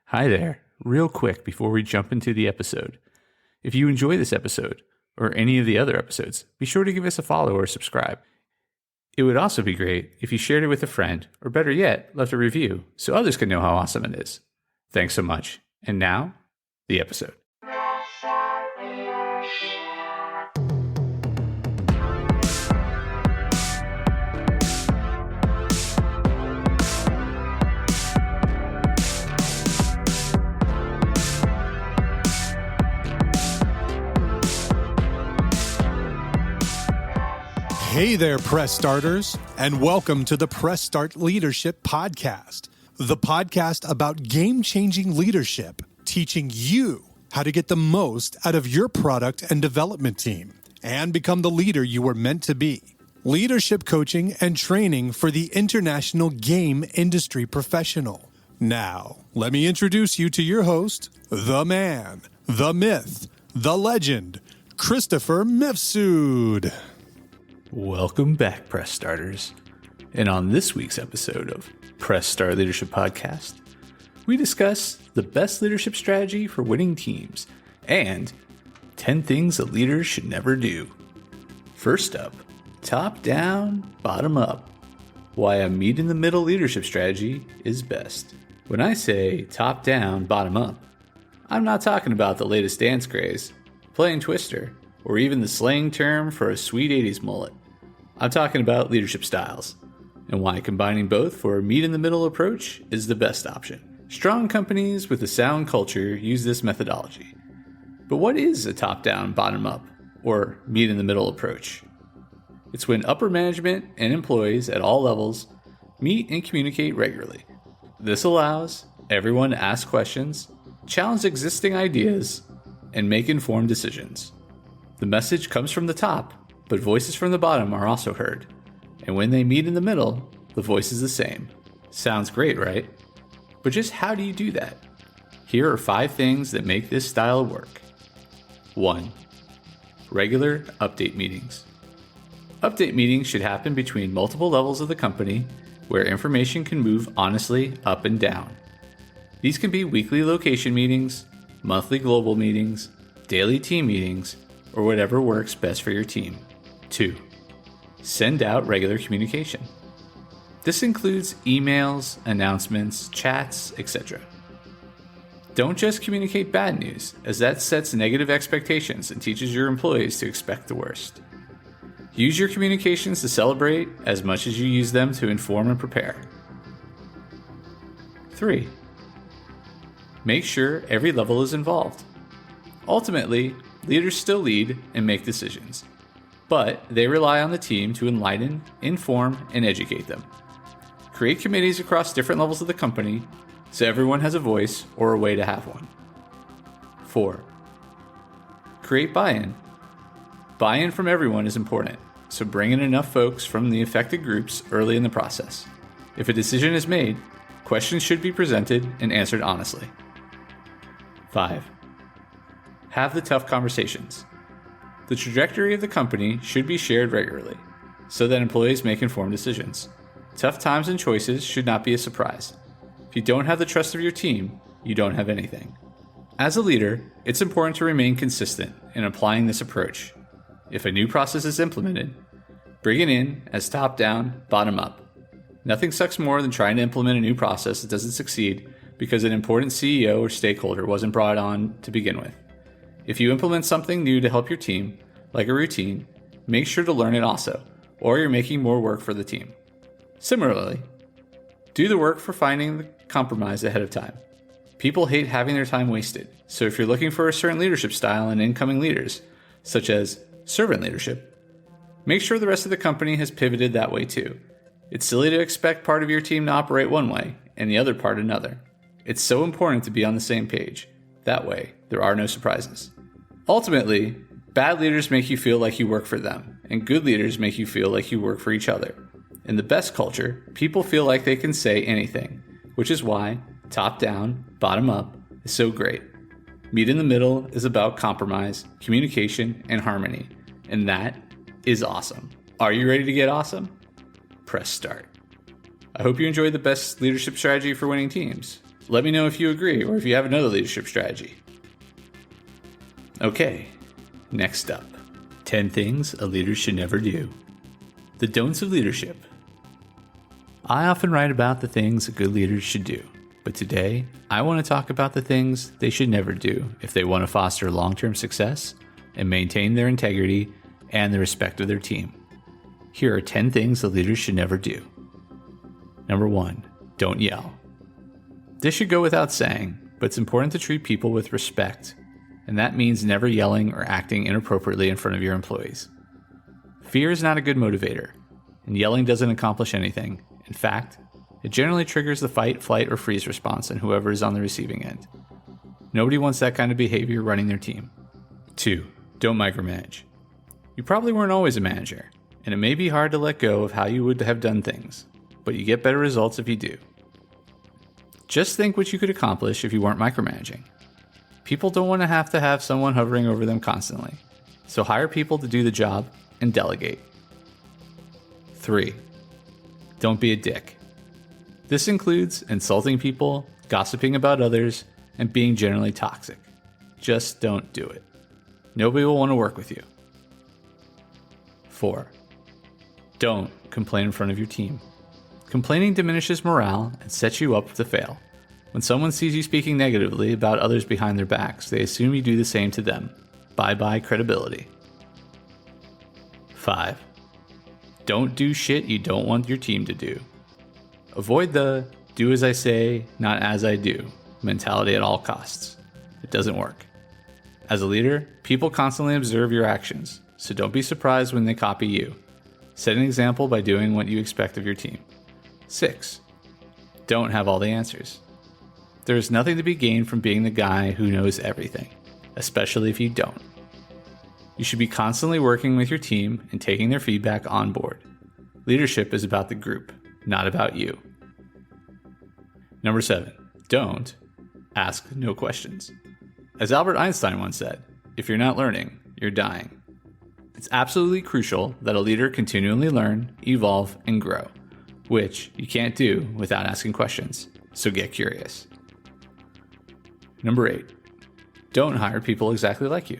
Hi there. Real quick before we jump into the episode. If you enjoy this episode, or any of the other episodes, be sure to give us a follow or subscribe. It would also be great if you shared it with a friend, or better yet, left a review so others can know how awesome it is. Thanks so much. And now, the episode. Hey there, Press Starters, and welcome to the Press Start Leadership Podcast, the podcast about game-changing leadership, teaching you how to get the most out of your product and development team and become the leader you were meant to be. Leadership coaching and training for the international game industry professional. Now, let me introduce you to your host, the man, the myth, the legend, Christopher Mifsud. Welcome back, Press Starters. And on this week's episode of Press Start Leadership Podcast, we discuss the best leadership strategy for winning teams and 10 things that leaders should never do. First up, top down, bottom up. Why a meet in the middle leadership strategy is best. When I say top down, bottom up, I'm not talking about the latest dance craze, playing Twister, or even the slang term for a sweet 80s mullet. I'm talking about leadership styles, and why combining both for a meet-in-the-middle approach is the best option. Strong companies with a sound culture use this methodology. But what is a top-down, bottom-up, or meet-in-the-middle approach? It's when upper management and employees at all levels meet and communicate regularly. This allows everyone to ask questions, challenge existing ideas, and make informed decisions. The message comes from the top, but voices from the bottom are also heard. And when they meet in the middle, the voice is the same. Sounds great, right? But just how do you do that? Here are 5 things that make this style work. 1. Regular update meetings. Update meetings should happen between multiple levels of the company where information can move honestly up and down. These can be weekly location meetings, monthly global meetings, daily team meetings, or whatever works best for your team. 2. Send out regular communication. This includes emails, announcements, chats, etc. Don't just communicate bad news, as that sets negative expectations and teaches your employees to expect the worst. Use your communications to celebrate as much as you use them to inform and prepare. 3. Make sure every level is involved. Ultimately, leaders still lead and make decisions, but they rely on the team to enlighten, inform, and educate them. Create committees across different levels of the company so everyone has a voice or a way to have one. 4. Create buy-in. Buy-in from everyone is important, so bring in enough folks from the affected groups early in the process. If a decision is made, questions should be presented and answered honestly. 5. Have the tough conversations. The trajectory of the company should be shared regularly, so that employees make informed decisions. Tough times and choices should not be a surprise. If you don't have the trust of your team, you don't have anything. As a leader, it's important to remain consistent in applying this approach. If a new process is implemented, bring it in as top-down, bottom-up. Nothing sucks more than trying to implement a new process that doesn't succeed because an important CEO or stakeholder wasn't brought on to begin with. If you implement something new to help your team, like a routine, make sure to learn it also, or you're making more work for the team. Similarly, do the work for finding the compromise ahead of time. People hate having their time wasted, so if you're looking for a certain leadership style in incoming leaders, such as servant leadership, make sure the rest of the company has pivoted that way too. It's silly to expect part of your team to operate one way and the other part another. It's so important to be on the same page. That way, there are no surprises. Ultimately, bad leaders make you feel like you work for them, and good leaders make you feel like you work for each other. In the best culture, people feel like they can say anything, which is why top down, bottom up is so great. Meet in the middle is about compromise, communication, and harmony, and that is awesome. Are you ready to get awesome? Press start. I hope you enjoyed the best leadership strategy for winning teams. Let me know if you agree or if you have another leadership strategy. Okay, next up, 10 things a leader should never do. The don'ts of leadership. I often write about the things good leaders should do, but today I want to talk about the things they should never do if they want to foster long-term success and maintain their integrity and the respect of their team. Here are 10 things the leaders should never do. Number 1, don't yell. This should go without saying, but it's important to treat people with respect, and that means never yelling or acting inappropriately in front of your employees. Fear is not a good motivator, and yelling doesn't accomplish anything. In fact, it generally triggers the fight, flight, or freeze response in whoever is on the receiving end. Nobody wants that kind of behavior running their team. 2, don't micromanage. You probably weren't always a manager, and it may be hard to let go of how you would have done things, but you get better results if you do. Just think what you could accomplish if you weren't micromanaging. People don't want to have someone hovering over them constantly, so hire people to do the job and delegate. 3, don't be a dick. This includes insulting people, gossiping about others, and being generally toxic. Just don't do it. Nobody will want to work with you. 4, don't complain in front of your team. Complaining diminishes morale and sets you up to fail. When someone sees you speaking negatively about others behind their backs, they assume you do the same to them. Bye-bye credibility. 5, don't do shit you don't want your team to do. Avoid the do as I say, not as I do mentality at all costs. It doesn't work. As a leader, people constantly observe your actions, so don't be surprised when they copy you. Set an example by doing what you expect of your team. 6, don't have all the answers. There is nothing to be gained from being the guy who knows everything, especially if you don't. You should be constantly working with your team and taking their feedback on board. Leadership is about the group, not about you. Number 7, don't ask no questions. As Albert Einstein once said, if you're not learning, you're dying. It's absolutely crucial that a leader continually learn, evolve, and grow, which you can't do without asking questions, so get curious. Number 8, don't hire people exactly like you.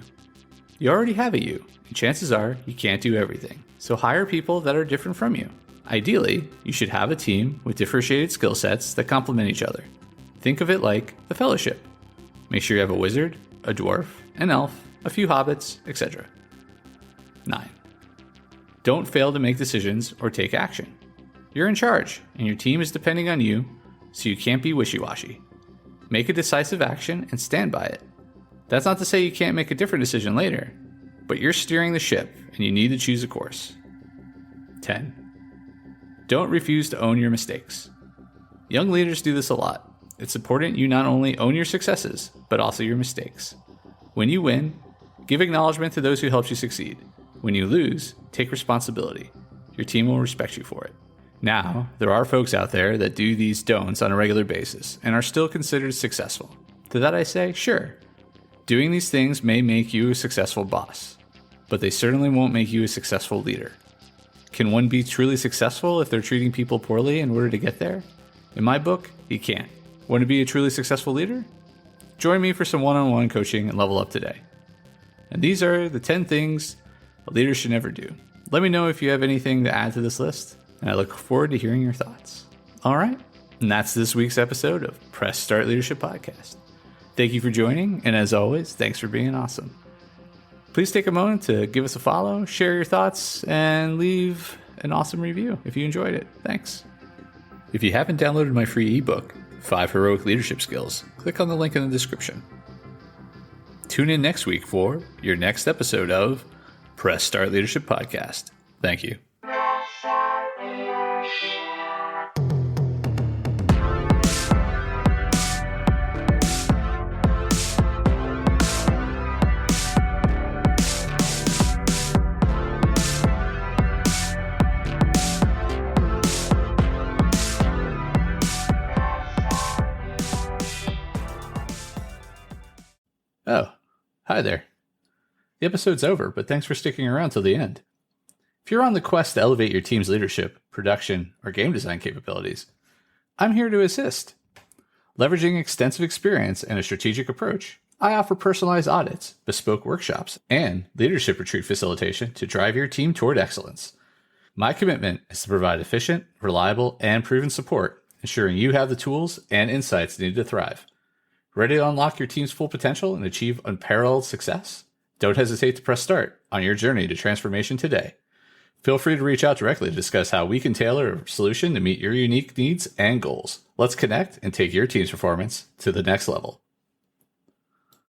You already have a you, and chances are you can't do everything, so hire people that are different from you. Ideally, you should have a team with differentiated skill sets that complement each other. Think of it like the Fellowship. Make sure you have a wizard, a dwarf, an elf, a few hobbits, etc. 9, don't fail to make decisions or take action. You're in charge, and your team is depending on you, so you can't be wishy-washy. Make a decisive action and stand by it. That's not to say you can't make a different decision later, but you're steering the ship and you need to choose a course. 10, don't refuse to own your mistakes. Young leaders do this a lot. It's important you not only own your successes, but also your mistakes. When you win, give acknowledgement to those who helped you succeed. When you lose, take responsibility. Your team will respect you for it. Now, there are folks out there that do these don'ts on a regular basis and are still considered successful. To that I say, sure. Doing these things may make you a successful boss, but they certainly won't make you a successful leader. Can one be truly successful if they're treating people poorly in order to get there? In my book, you can't. Want to be a truly successful leader? Join me for some one-on-one coaching and level up today. And these are the 10 things a leader should never do. Let me know if you have anything to add to this list, and I look forward to hearing your thoughts. All right, and that's this week's episode of Press Start Leadership Podcast. Thank you for joining, and as always, thanks for being awesome. Please take a moment to give us a follow, share your thoughts, and leave an awesome review if you enjoyed it. Thanks. If you haven't downloaded my free ebook, 5 Heroic Leadership Skills, click on the link in the description. Tune in next week for your next episode of Press Start Leadership Podcast. Thank you. Oh, hi there. The episode's over, but thanks for sticking around till the end. If you're on the quest to elevate your team's leadership, production, or game design capabilities, I'm here to assist. Leveraging extensive experience and a strategic approach, I offer personalized audits, bespoke workshops, and leadership retreat facilitation to drive your team toward excellence. My commitment is to provide efficient, reliable, and proven support, ensuring you have the tools and insights needed to thrive. Ready to unlock your team's full potential and achieve unparalleled success? Don't hesitate to press start on your journey to transformation today. Feel free to reach out directly to discuss how we can tailor a solution to meet your unique needs and goals. Let's connect and take your team's performance to the next level.